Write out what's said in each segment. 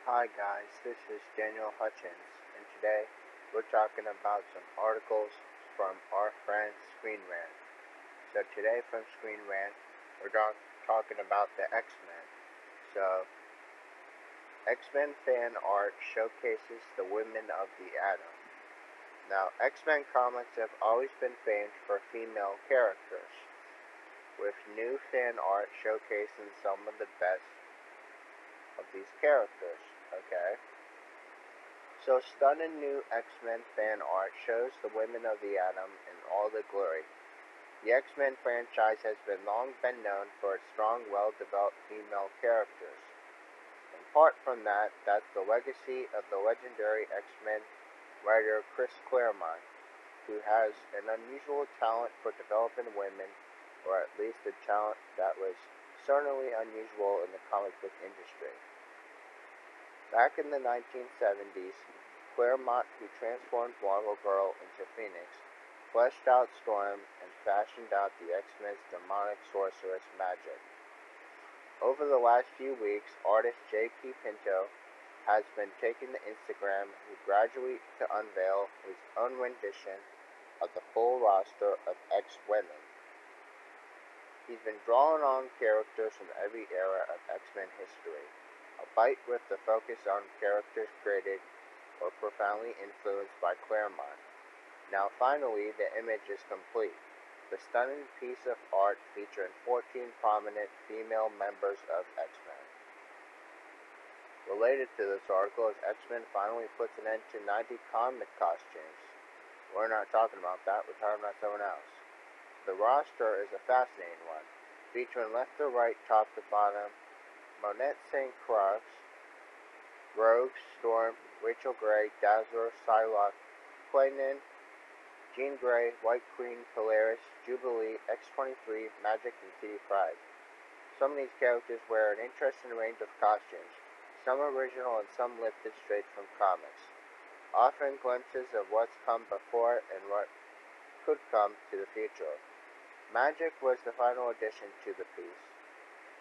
Hi guys, this is Daniel Hutchins, and today we're talking about some articles from our friend Screen Rant. So today from Screen Rant, we're talking about the X-Men. So, X-Men fan art showcases the women of the atom. Now, X-Men comics have always been famed for female characters, with new fan art showcasing some of the best of these characters, okay? So stunning new X-Men fan art shows the women of the atom in all their glory. The X-Men franchise has long been known for its strong, well-developed female characters. In part from that, that's the legacy of the legendary X-Men writer Chris Claremont, who has an unusual talent for developing women, or at least a talent that was certainly unusual in the comic book industry. Back in the 1970s, Claremont, who transformed Marvel Girl into Phoenix, fleshed out Storm and fashioned out the X-Men's demonic sorceress Magic. Over the last few weeks, artist J.P. Pinto has been taking to Instagram gradually to unveil his own rendition of the full roster of X-Women. He's been drawing on characters from every era of X-Men history, albeit with the focus on characters created or profoundly influenced by Claremont. Now finally, the image is complete. The stunning piece of art featuring 14 prominent female members of X-Men. Related to this article is X-Men finally puts an end to 90 comic costumes. We're not talking about that, we're talking about someone else. The roster is a fascinating one, featuring left to right, top to bottom, Monette St. Croix, Rogue, Storm, Rachel Grey, Dazzler, Psylocke, Quenin, Jean Grey, White Queen, Polaris, Jubilee, X-23, Magic, and Kitty Pryde. Some of these characters wear an interesting range of costumes, some original and some lifted straight from comics, offering glimpses of what's come before and what could come to the future. Magic was the final addition to the piece,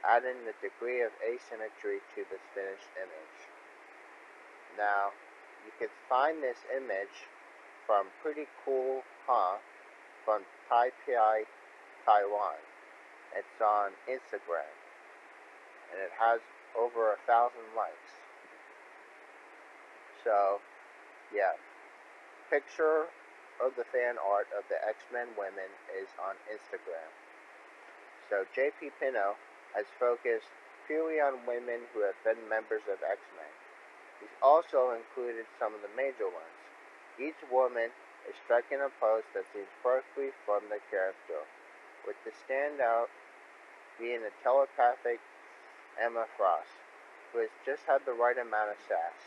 adding the degree of asymmetry to this finished image. Now, you can find this image from Pretty Cool from Taipei, Taiwan. It's on Instagram, and it has over 1,000 likes. So, yeah, picture of the fan art of the X-Men women is on Instagram. So J.P. Pinto has focused purely on women who have been members of X-Men. He's also included some of the major ones. Each woman is striking a pose that seems perfectly from the character, with the standout being the telepathic Emma Frost, who has just had the right amount of sass.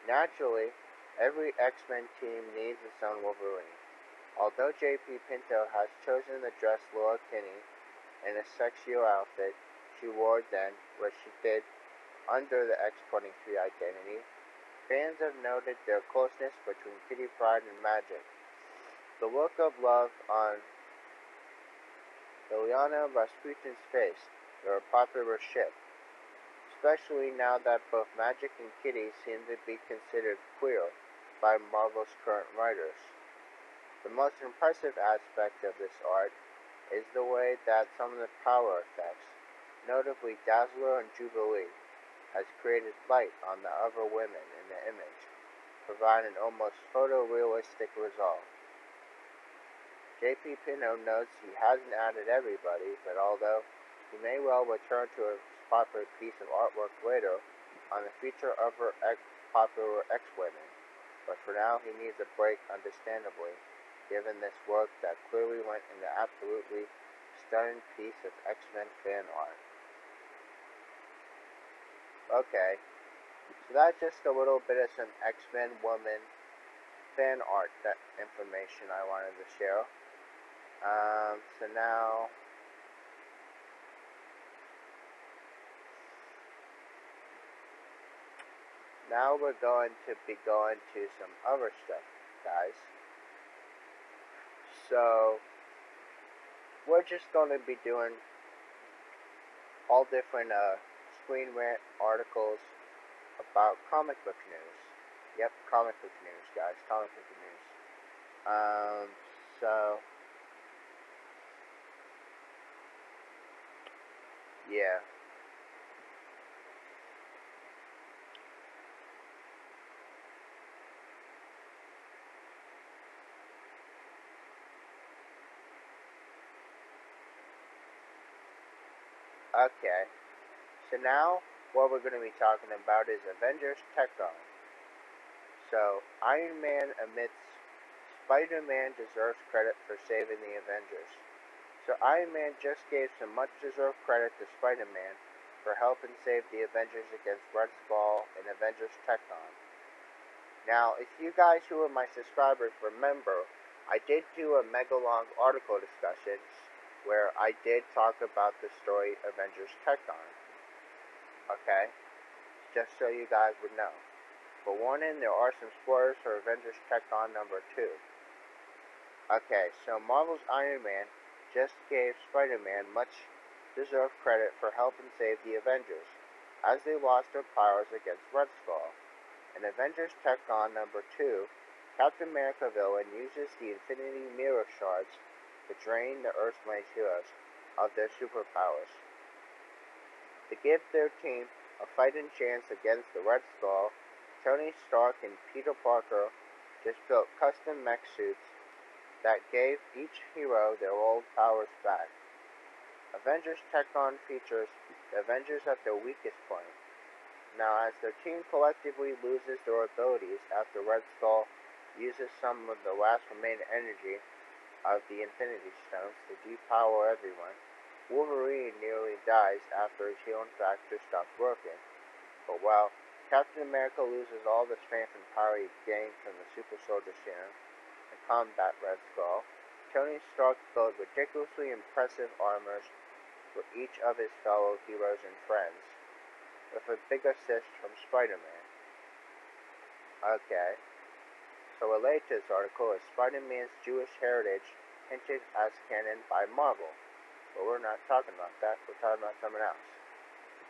Naturally, every X-Men team needs its own Wolverine. Although J.P. Pinto has chosen to dress Laura Kinney in a sexier outfit she wore then, what she did under the X-23 identity, fans have noted their closeness between Kitty Pryde and Magic. The look of love on Ilyana Rasputin's face, their popular ship, especially now that both Magic and Kitty seem to be considered queer by Marvel's current writers. The most impressive aspect of this art is the way that some of the power effects, notably Dazzler and Jubilee, has created light on the other women in the image, providing an almost photorealistic result. J.P. Pinto notes he hasn't added everybody, but although he may well return to a popular piece of artwork later on a feature of her popular X-Women, but for now he needs a break, understandably, given this work that clearly went into absolutely stunning piece of X-Men fan art. Okay, so that's just a little bit of some X-Men Woman fan art information I wanted to share. So now we're going to be going to some other stuff, guys. So, we're just going to be doing all different Screen Rant articles about comic book news. Yep, comic book news, guys. Comic book news. So yeah. Okay. So now what we're going to be talking about is Avengers Techno. So Iron Man admits Spider-Man deserves credit for saving the Avengers. So Iron Man just gave some much deserved credit to Spider-Man for helping save the Avengers against Red Skull in Avengers Techno. Now, if you guys who are my subscribers remember, I did do a mega long article discussion where I did talk about the story Avengers Techno. Okay? Just so you guys would know. But warning, there are some spoilers for Avengers Techno number 2. Okay, so Marvel's Iron Man just gave Spider-Man much deserved credit for helping save the Avengers, as they lost their powers against Red Skull. In Avengers Techno number 2, Captain America villain uses the Infinity Mirror shards to drain the Earth's heroes of their superpowers. To give their team a fighting chance against the Red Skull, Tony Stark and Peter Parker just built custom mech suits that gave each hero their old powers back. Avengers Techno features the Avengers at their weakest point. Now, as their team collectively loses their abilities after Red Skull uses some of the last remaining energy of the Infinity Stones to depower everyone, Wolverine nearly dies after his healing factor stops working. But while Captain America loses all the strength and power he gained from the super soldier serum to combat Red Skull, Tony Stark built ridiculously impressive armors for each of his fellow heroes and friends, with a big assist from Spider-Man. Okay, so related to this article is Spider-Man's Jewish heritage hinted as canon by Marvel. But we're not talking about that, we're talking about something else.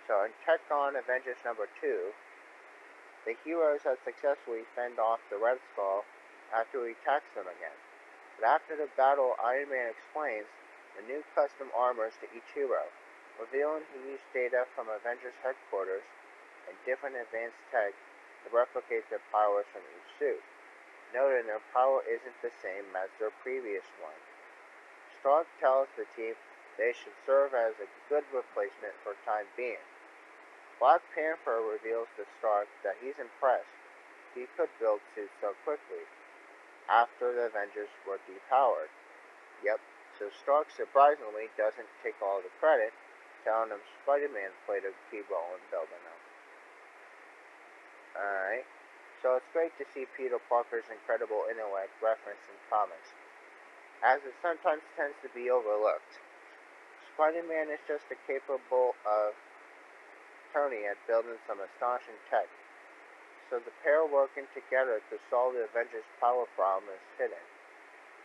So in Techno Avengers number 2, the heroes had successfully fended off the Red Skull after he attacks them again. But after the battle, Iron Man explains the new custom armors to each hero, revealing he used data from Avengers headquarters and different advanced tech to replicate their powers from each suit, noting their power isn't the same as their previous one. Stark tells the team they should serve as a good replacement for the time being. Black Panther reveals to Stark that he's impressed he could build suits so quickly after the Avengers were depowered. Yep, so Stark surprisingly doesn't take all the credit, telling him Spider-Man played a key role in building them. Alright, so it's great to see Peter Parker's incredible intellect referenced in comics, as it sometimes tends to be overlooked. Spider-Man is just as capable of Tony at building some astonishing tech, so the pair working together to solve the Avengers' power problem is hidden.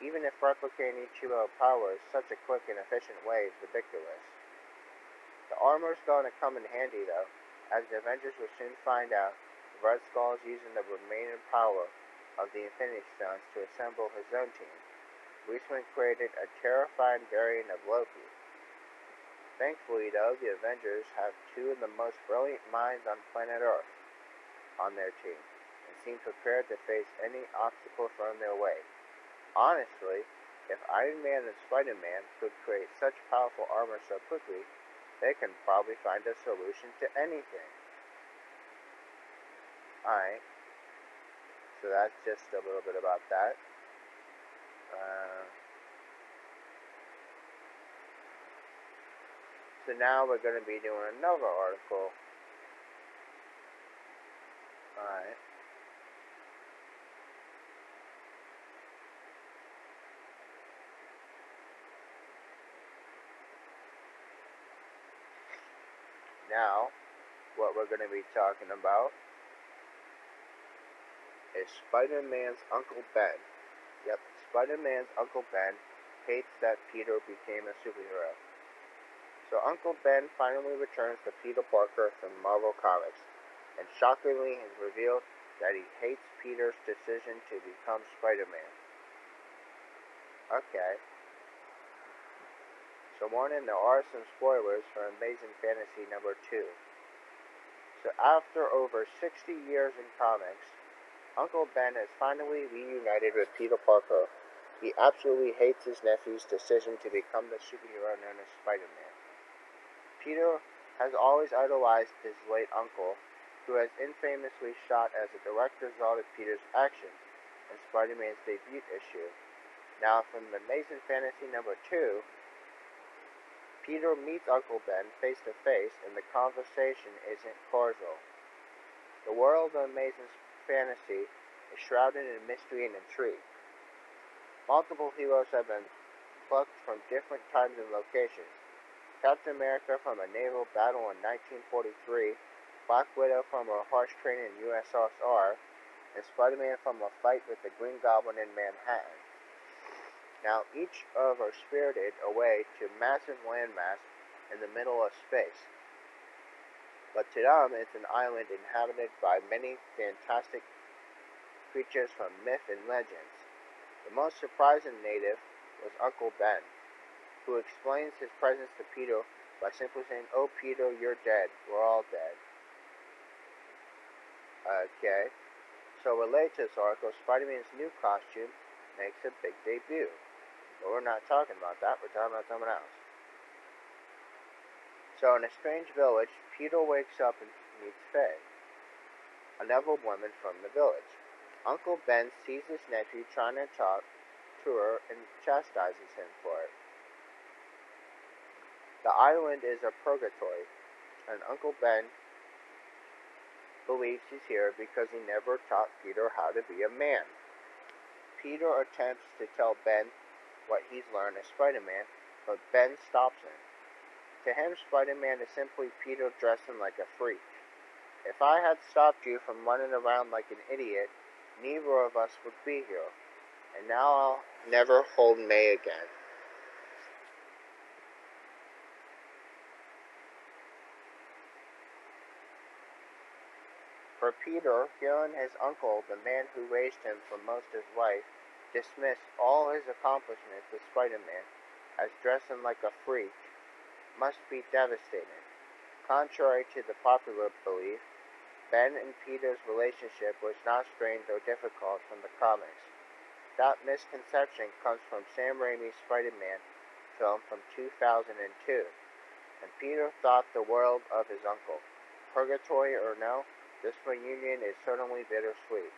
Even if replicating each hero's power is such a quick and efficient way is ridiculous. The armor's going to come in handy though, as the Avengers will soon find out the Red Skull is using the remaining power of the Infinity Stones to assemble his own team, recently created a terrifying variant of Loki. Thankfully, though, the Avengers have two of the most brilliant minds on planet Earth on their team, and seem prepared to face any obstacle thrown their way. Honestly, if Iron Man and Spider-Man could create such powerful armor so quickly, they can probably find a solution to anything. Alright, so that's just a little bit about that. So now we're going to be doing another article. Alright. Now, what we're going to be talking about is Spider-Man's Uncle Ben. Yep, Spider-Man's Uncle Ben hates that Peter became a superhero. So Uncle Ben finally returns to Peter Parker from Marvel Comics and shockingly has revealed that he hates Peter's decision to become Spider-Man. Okay. So warning, there are some spoilers for Amazing Fantasy number 2. So after over 60 years in comics, Uncle Ben has finally reunited with Peter Parker. He absolutely hates his nephew's decision to become the superhero known as Spider-Man. Peter has always idolized his late uncle, who has infamously shot as a direct result of Peter's actions in Spider-Man's debut issue. Now, from Amazing Fantasy number 2, Peter meets Uncle Ben face to face, and the conversation isn't cordial. The world of Amazing Fantasy is shrouded in mystery and intrigue. Multiple heroes have been plucked from different times and locations. Captain America from a naval battle in 1943, Black Widow from a harsh training in USSR, and Spider-Man from a fight with the Green Goblin in Manhattan. Now, each of are spirited away to massive landmass in the middle of space. But to them, it's an island inhabited by many fantastic creatures from myth and legends. The most surprising native was Uncle Ben, who explains his presence to Peter by simply saying, "Oh, Peter, you're dead. We're all dead." Okay. So related to this article, Spider-Man's new costume makes a big debut. But we're not talking about that, we're talking about someone else. So in a strange village, Peter wakes up and meets Faye, another woman from the village. Uncle Ben sees his nephew trying to talk to her and chastises him for it. The island is a purgatory, and Uncle Ben believes he's here because he never taught Peter how to be a man. Peter attempts to tell Ben what he's learned as Spider-Man, but Ben stops him. To him, Spider-Man is simply Peter dressing like a freak. If I had stopped you from running around like an idiot, neither of us would be here. And now I'll never hold May again. For Peter, hearing his uncle, the man who raised him for most of his life, dismiss all his accomplishments as Spider-Man as dressing like a freak must be devastating. Contrary to the popular belief, Ben and Peter's relationship was not strained or difficult from the comics. That misconception comes from Sam Raimi's Spider-Man film from 2002, and Peter thought the world of his uncle. Purgatory or no, this reunion is certainly bittersweet,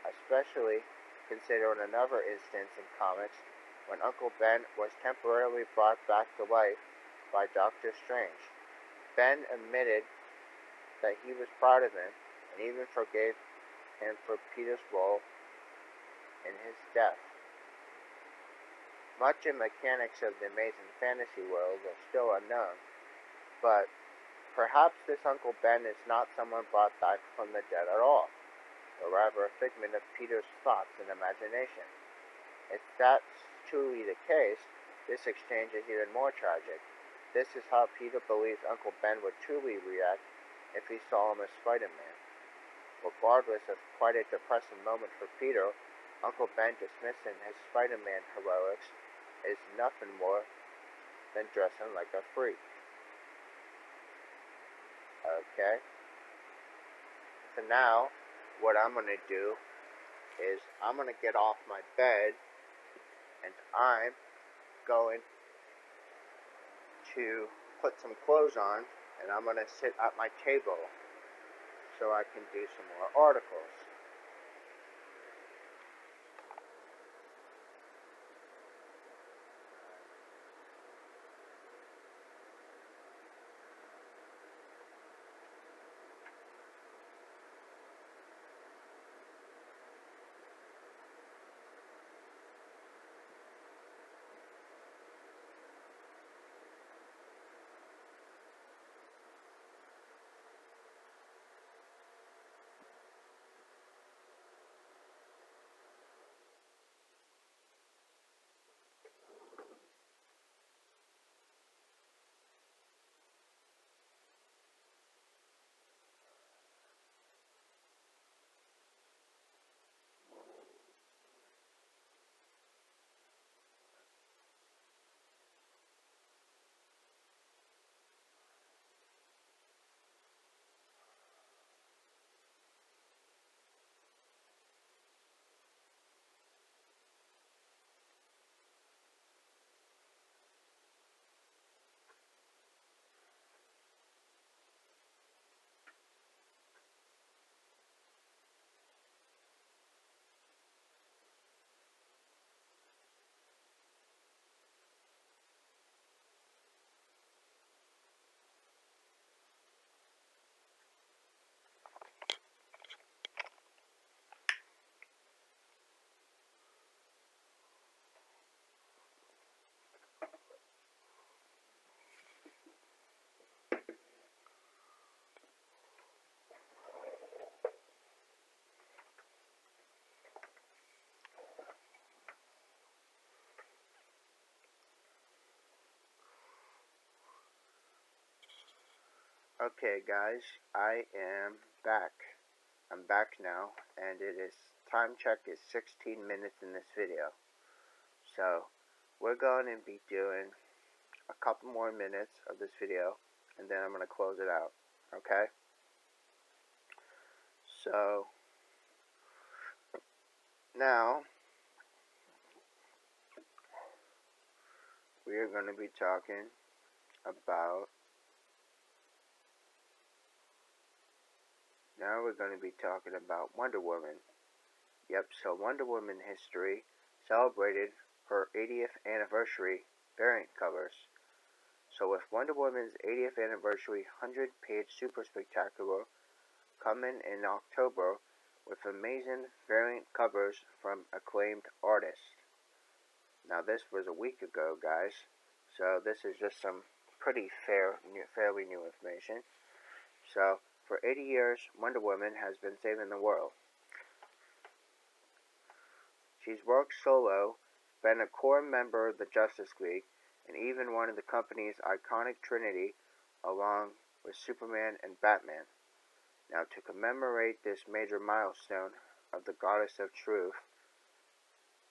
especially considering another instance in comics when Uncle Ben was temporarily brought back to life by Doctor Strange. Ben admitted that he was proud of him and even forgave him for Peter's role in his death. Much of the mechanics of the Amazing Fantasy world are still unknown, but perhaps this Uncle Ben is not someone brought back from the dead at all, or rather a figment of Peter's thoughts and imagination. If that's truly the case, this exchange is even more tragic. This is how Peter believes Uncle Ben would truly react if he saw him as Spider-Man. Regardless of quite a depressing moment for Peter, Uncle Ben dismissing his Spider-Man heroics is nothing more than dressing like a freak. Okay? So now, what I'm going to do is I'm going to get off my bed and I'm going to put some clothes on and I'm going to sit at my table so I can do some more articles. Okay, guys, I am back. I'm back now, and it is time check is 16 minutes in this video. So, we're going to be doing a couple more minutes of this video, and then I'm going to close it out. Okay? So, now we are going to be talking about Wonder Woman. Yep, so Wonder Woman history celebrated her 80th anniversary variant covers. So with Wonder Woman's 80th anniversary 100-page super spectacular coming in October with amazing variant covers from acclaimed artists. Now this was a week ago, guys, so this is just some pretty fairly new information. So for 80 years, Wonder Woman has been saving the world. She's worked solo, been a core member of the Justice League, and even one of the company's iconic Trinity, along with Superman and Batman. Now, to commemorate this major milestone of the Goddess of Truth,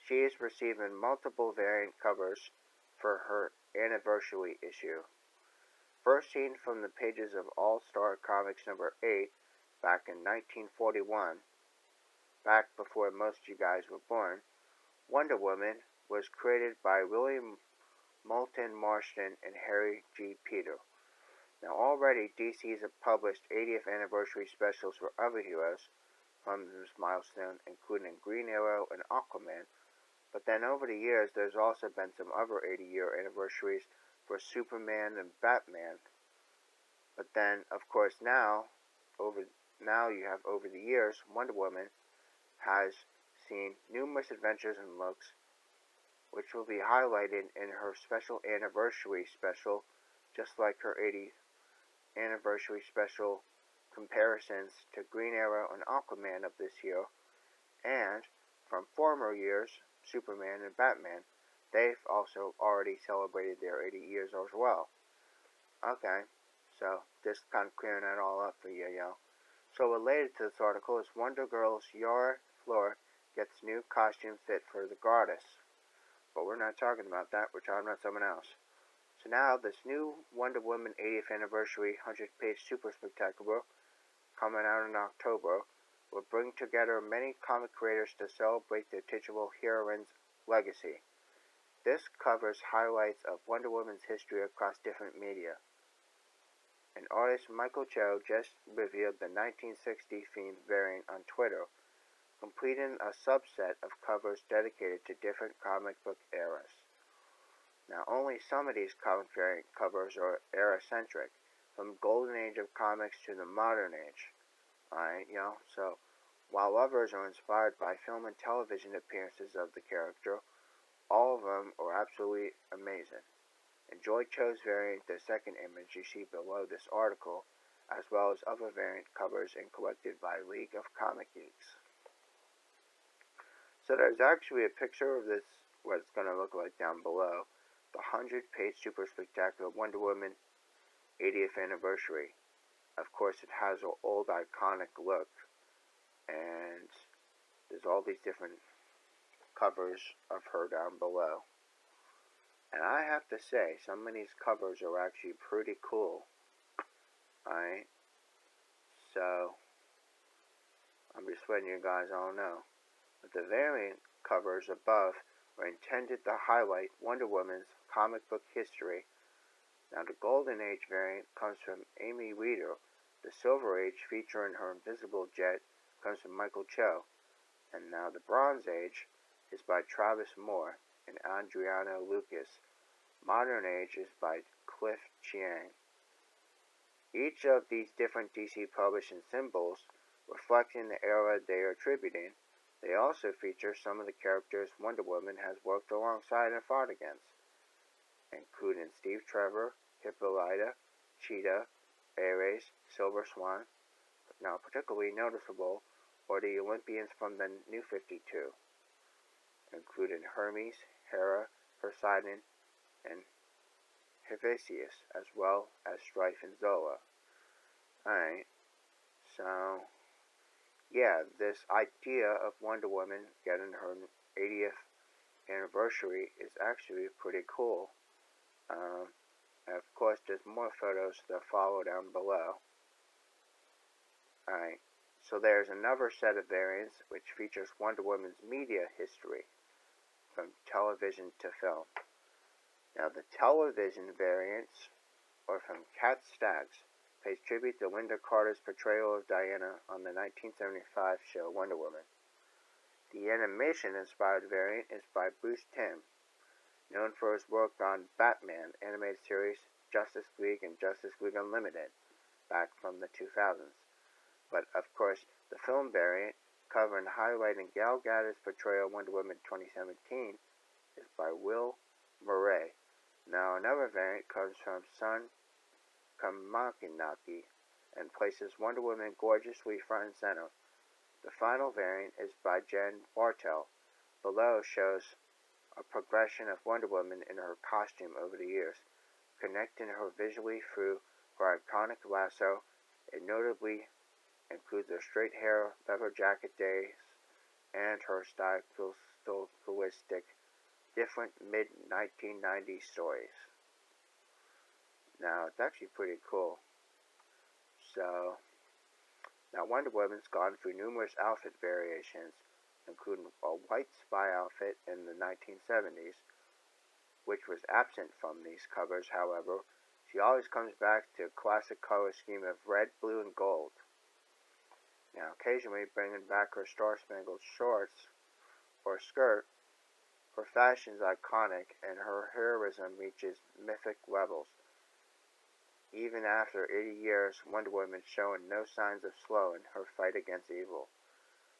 she is receiving multiple variant covers for her anniversary issue. First seen from the pages of All-Star Comics number 8 back in 1941, back before most of you guys were born, Wonder Woman was created by William Moulton Marston and Harry G. Peter. Now already DC's have published 80th anniversary specials for other heroes from this milestone, including Green Arrow and Aquaman, but then over the years there's also been some other 80-year anniversaries for Superman and Batman. But then, of course, now you have over the years, Wonder Woman has seen numerous adventures and looks, which will be highlighted in her special anniversary special, just like her 80th anniversary special comparisons to Green Arrow and Aquaman of this year, and from former years, Superman and Batman. They've also already celebrated their 80 years as well. Okay, so just kind of clearing that all up for you, yo. So related to this article is Wonder Girl's Yara Flor gets new costume fit for the goddess. But we're not talking about that, we're talking about someone else. So now this new Wonder Woman 80th anniversary 100-page super spectacular coming out in October will bring together many comic creators to celebrate the titular heroine's legacy. This covers highlights of Wonder Woman's history across different media. And artist Michael Cho just revealed the 1960-themed variant on Twitter, completing a subset of covers dedicated to different comic book eras. Now, only some of these comic variant covers are era-centric, from the golden age of comics to the modern age. Alright, so while others are inspired by film and television appearances of the character, all of them are absolutely amazing. Enjoy Cho's variant, the second image you see below this article, as well as other variant covers and collected by League of Comic Geeks. So there's actually a picture of this, what it's going to look like down below, the 100-page super spectacular Wonder Woman 80th anniversary. Of course, it has an old iconic look, and there's all these different covers of her down below. And I have to say, some of these covers are actually pretty cool. Alright, so I'm just letting you guys all know. But the variant covers above are intended to highlight Wonder Woman's comic book history. Now the Golden Age variant comes from Amy Reeder. The Silver Age, featuring her invisible jet, comes from Michael Cho. And now the Bronze Age is by Travis Moore and Adriano Lucas. Modern Age is by Cliff Chiang. Each of these different DC publishing symbols, reflecting the era they are attributing, they also feature some of the characters Wonder Woman has worked alongside and fought against, including Steve Trevor, Hippolyta, Cheetah, Ares, Silver Swan. Now particularly noticeable are the Olympians from the New 52, including Hermes, Hera, Poseidon, and Hephaestus, as well as Strife and Zola. Alright, so, yeah, this idea of Wonder Woman getting her 80th anniversary is actually pretty cool. And of course, there's more photos that follow down below. Alright, so there's another set of variants which features Wonder Woman's media history, from television to film. Now, the television variants are from Cat Staggs, pays tribute to Linda Carter's portrayal of Diana on the 1975 show Wonder Woman. The animation-inspired variant is by Bruce Timm, known for his work on Batman animated series Justice League and Justice League Unlimited, back from the 2000s. But, of course, the film variant, covering and highlighting Gal Gadot's portrayal of Wonder Woman 2017, is by Will Murray. Now, another variant comes from Sun Kamakinaki and places Wonder Woman gorgeously front and center. The final variant is by Jen Bartel. Below shows a progression of Wonder Woman in her costume over the years, connecting her visually through her iconic lasso. It notably includes her straight hair, leather jacket days, and her stylistic, different mid-1990s stories. Now, it's actually pretty cool. So, now Wonder Woman's gone through numerous outfit variations, including a white spy outfit in the 1970s, which was absent from these covers. However, she always comes back to a classic color scheme of red, blue, and gold. Now, occasionally bringing back her star-spangled shorts or skirt, her fashion is iconic and her heroism reaches mythic levels. Even after 80 years, Wonder Woman is showing no signs of slowing her fight against evil.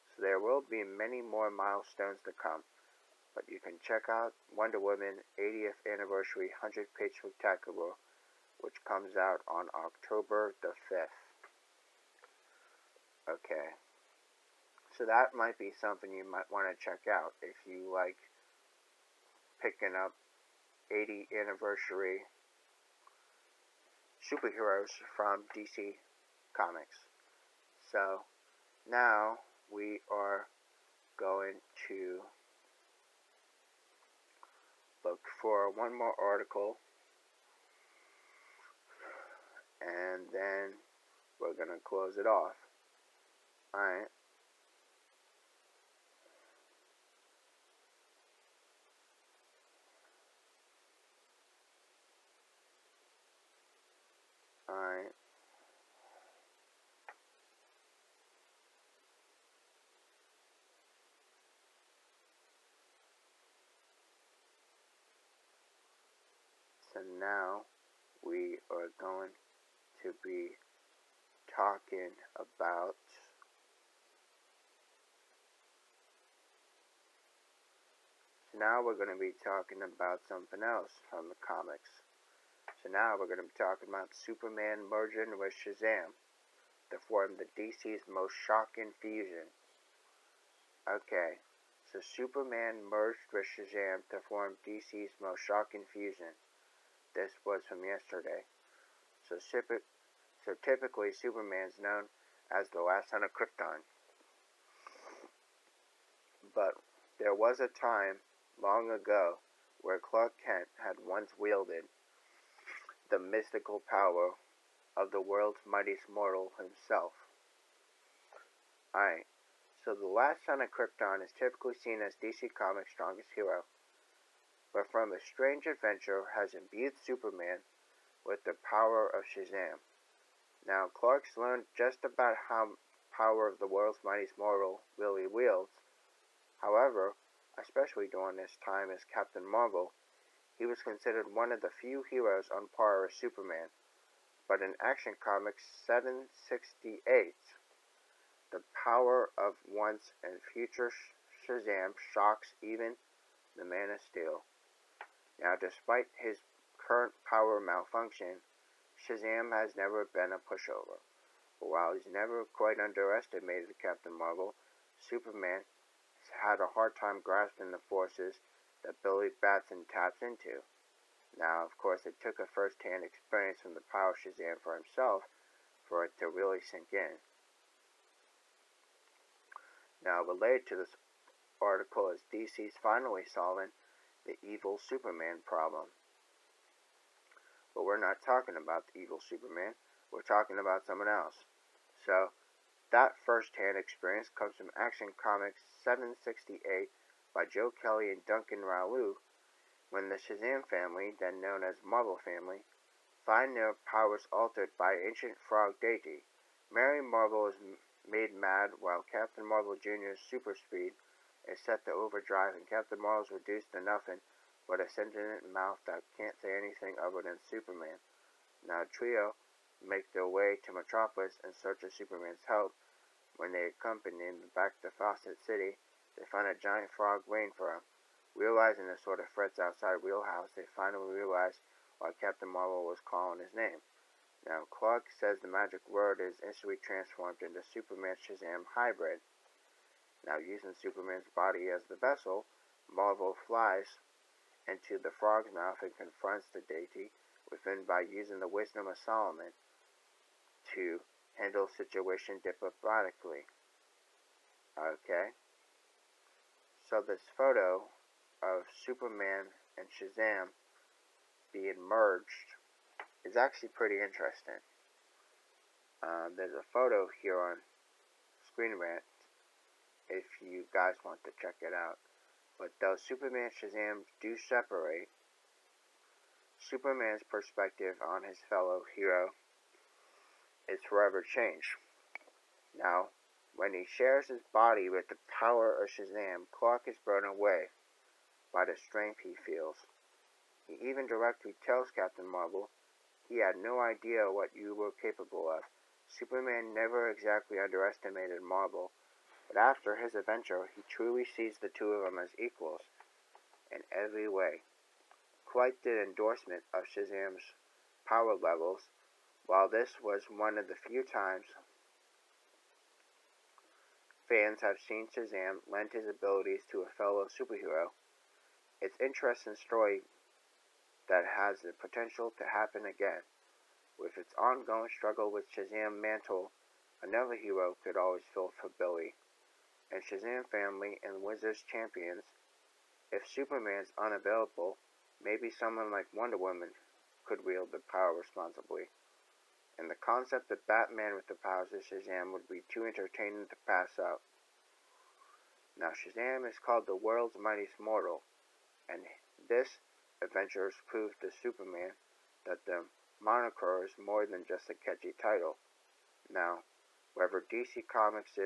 So there will be many more milestones to come, but you can check out Wonder Woman 80th Anniversary 100-page spectacular, which comes out on October the 5th. Okay, so that might be something you might want to check out if you like picking up 80th anniversary superheroes from DC Comics. So now we are going to look for one more article, and then we're going to close it off. Alright. Alright. So now we are going to be talking about something else from the comics. So now we're going to be talking about Superman merging with Shazam to form the DC's most shocking fusion. Okay, so Superman merged with Shazam to form DC's most shocking fusion. This was from yesterday. So typically Superman's known as the last son of Krypton. But there was a time long ago where Clark Kent had once wielded the mystical power of the world's mightiest mortal himself. Alright, so the last son of Krypton is typically seen as DC Comics' strongest hero, but from a strange adventure has imbued Superman with the power of Shazam. Now, Clark's learned just about how power of the world's mightiest mortal really wields. However, especially during his time as Captain Marvel, he was considered one of the few heroes on par with Superman. But in Action Comics 768, the power of once and future Shazam shocks even the Man of Steel. Now, despite his current power malfunction, Shazam has never been a pushover. But while he's never quite underestimated Captain Marvel, Superman has had a hard time grasping the forces that Billy Batson taps into. Now, of course, it took a first-hand experience from the power of Shazam for himself for it to really sink in. Now, related to this article is DC's finally solving the evil Superman problem. But we're not talking about the evil Superman. We're talking about someone else. So, that first-hand experience comes from Action Comics 768 by Joe Kelly and Duncan Raoult, when the Shazam family, then known as Marvel family, find their powers altered by ancient frog deity. Mary Marvel is made mad while Captain Marvel Jr.'s super speed is set to overdrive and Captain Marvel is reduced to nothing but a sentient mouth that can't say anything other than Superman. Now the trio make their way to Metropolis in search of Superman's help. When they accompany him back to Fawcett City, they find a giant frog waiting for him. Realizing the sort of threats outside Wheelhouse, they finally realize why Captain Marvel was calling his name. Now Clark says the magic word is instantly transformed into Superman Shazam hybrid. Now using Superman's body as the vessel, Marvel flies into the frog's mouth and confronts the deity within by using the wisdom of Solomon to handle the situation diplomatically. Okay? So this photo of Superman and Shazam being merged is actually pretty interesting. There's a photo here on Screen Rant if you guys want to check it out. But though Superman and Shazam do separate, Superman's perspective on his fellow hero is forever changed. Now, when he shares his body with the power of Shazam, Clark is blown away by the strength he feels. He even directly tells Captain Marvel he had no idea what you were capable of. Superman never exactly underestimated Marvel, but after his adventure, he truly sees the two of them as equals in every way. Quite the endorsement of Shazam's power levels. While this was one of the few times fans have seen Shazam lend his abilities to a fellow superhero, it's an interesting story that has the potential to happen again. With its ongoing struggle with Shazam mantle, another hero could always fill for Billy. And Shazam family and Wizards champions, if Superman's unavailable, maybe someone like Wonder Woman could wield the power responsibly. And the concept of Batman with the powers of Shazam would be too entertaining to pass up. Now Shazam is called the world's mightiest mortal, and this adventure proves to Superman that the moniker is more than just a catchy title. Now, whether DC Comics'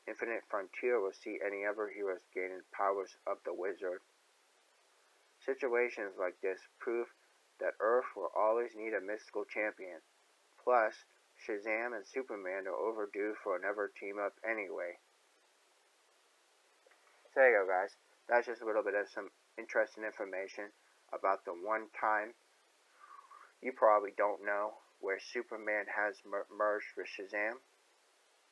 Infinite Frontier will see any other heroes gaining powers of the Wizard. Situations like this prove that Earth will always need a mystical champion. Plus, Shazam and Superman are overdue for another team-up anyway. So there you go, guys. That's just a little bit of some interesting information about the one time you probably don't know where Superman has merged with Shazam,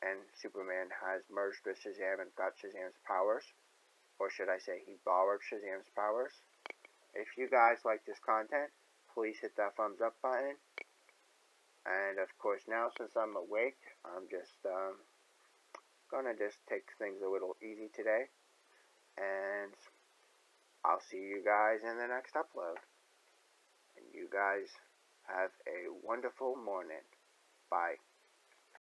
and Superman has merged with Shazam and got Shazam's powers, or should I say he borrowed Shazam's powers. If you guys like this content, please hit that thumbs up button. And of course now, since I'm awake, I'm just gonna take things a little easy today, and I'll see you guys in the next upload. And you guys have a wonderful morning. Bye.